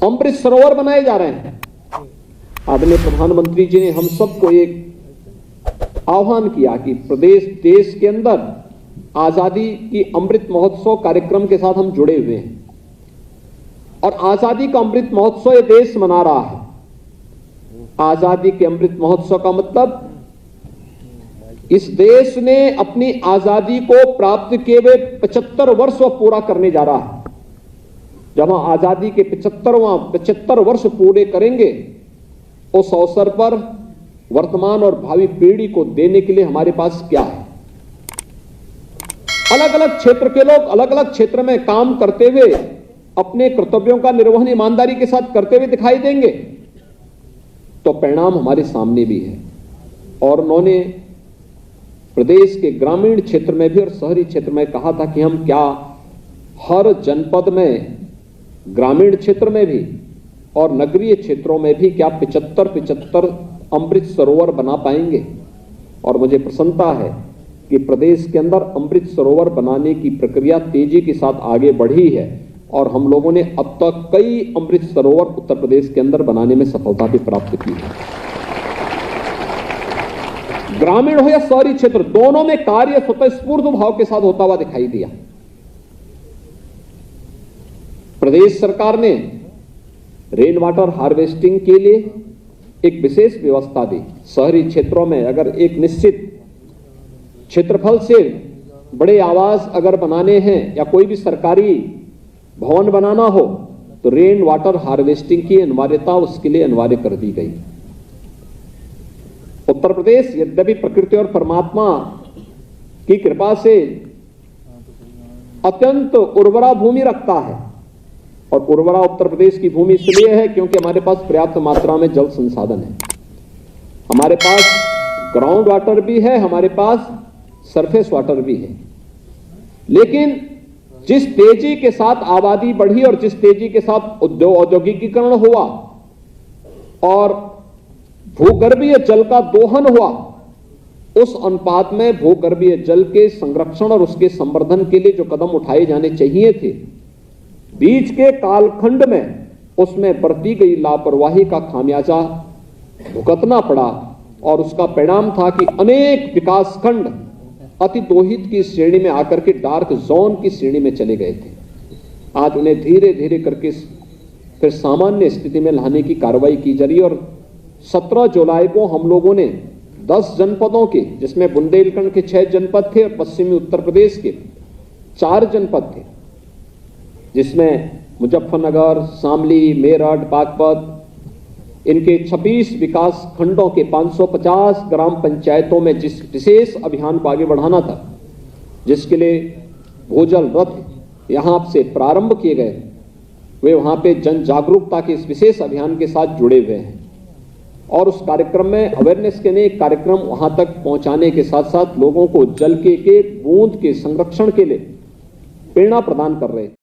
अमृत सरोवर बनाए जा रहे हैं। आदरणीय प्रधानमंत्री जी ने हम सबको एक आह्वान किया कि प्रदेश देश के अंदर आजादी की अमृत महोत्सव कार्यक्रम के साथ हम जुड़े हुए हैं और आजादी का अमृत महोत्सव ये देश मना रहा है। आजादी के अमृत महोत्सव का मतलब इस देश ने अपनी आजादी को प्राप्त किए हुए 75 वर्ष पूरा करने जा रहा है। जब हम आजादी के 75 वर्ष पूरे करेंगे, उस अवसर पर वर्तमान और भावी पीढ़ी को देने के लिए हमारे पास क्या है। अलग अलग क्षेत्र के लोग अलग अलग क्षेत्र में काम करते हुए अपने कर्तव्यों का निर्वहन ईमानदारी के साथ करते हुए दिखाई देंगे, तो परिणाम हमारे सामने भी है। और उन्होंने प्रदेश के ग्रामीण क्षेत्र में भी और शहरी क्षेत्र में कहा था कि हम क्या हर जनपद में, ग्रामीण क्षेत्र में भी और नगरीय क्षेत्रों में भी क्या 75 अमृत सरोवर बना पाएंगे। और मुझे प्रसन्नता है कि प्रदेश के अंदर अमृत सरोवर बनाने की प्रक्रिया तेजी के साथ आगे बढ़ी है और हम लोगों ने अब तक कई अमृत सरोवर उत्तर प्रदेश के अंदर बनाने में सफलता भी प्राप्त की है। ग्रामीण हो या शहरी क्षेत्र, दोनों में कार्य स्वतःस्फूर्त भाव के साथ होता हुआ दिखाई दिया। प्रदेश सरकार ने रेन वाटर हार्वेस्टिंग के लिए एक विशेष व्यवस्था दी। शहरी क्षेत्रों में अगर एक निश्चित क्षेत्रफल से बड़े आवास अगर बनाने हैं या कोई भी सरकारी भवन बनाना हो, तो रेन वाटर हार्वेस्टिंग की अनिवार्यता उसके लिए अनिवार्य कर दी गई। उत्तर प्रदेश यद्यपि प्रकृति और परमात्मा की कृपा से अत्यंत उर्वरा भूमि रखता है, और उर्वरा उत्तर प्रदेश की भूमि इसलिए है क्योंकि हमारे पास पर्याप्त मात्रा में जल संसाधन है। हमारे पास ग्राउंड वाटर भी है, हमारे पास सरफेस वाटर भी है। लेकिन जिस तेजी के साथ आबादी बढ़ी और जिस तेजी के साथ औद्योगिकीकरण हुआ और भूगर्भीय जल का दोहन हुआ, उस अनुपात में भूगर्भीय जल के संरक्षण और उसके संवर्धन के लिए जो कदम उठाए जाने चाहिए थे, बीच के कालखंड में उसमें बरती गई लापरवाही का खामियाजा भुगतना पड़ा और उसका परिणाम था कि अनेक विकासखंड अतिदोहित की श्रेणी में आकर के डार्क जोन की श्रेणी में चले गए थे। आज उन्हें धीरे धीरे करके फिर सामान्य स्थिति में लाने की कार्रवाई की जा रही है। और 17 जुलाई को हम लोगों ने 10 जनपदों के, जिसमें बुंदेलखंड के 6 जनपद थे और पश्चिमी उत्तर प्रदेश के 4 जनपद थे, जिसमें मुजफ्फरनगर, शामली, मेरठ, बागपत, इनके 26 विकास खंडों के 550 ग्राम पंचायतों में जिस विशेष अभियान को आगे बढ़ाना था, जिसके लिए भूजल रथ यहां से प्रारंभ किए गए, वे वहां पे जन जागरूकता के इस विशेष अभियान के साथ जुड़े हुए हैं। और उस कार्यक्रम में अवेयरनेस के लिए कार्यक्रम वहां तक पहुंचाने के साथ साथ लोगों को जल के बूंद के संरक्षण के लिए प्रेरणा प्रदान कर रहे हैं।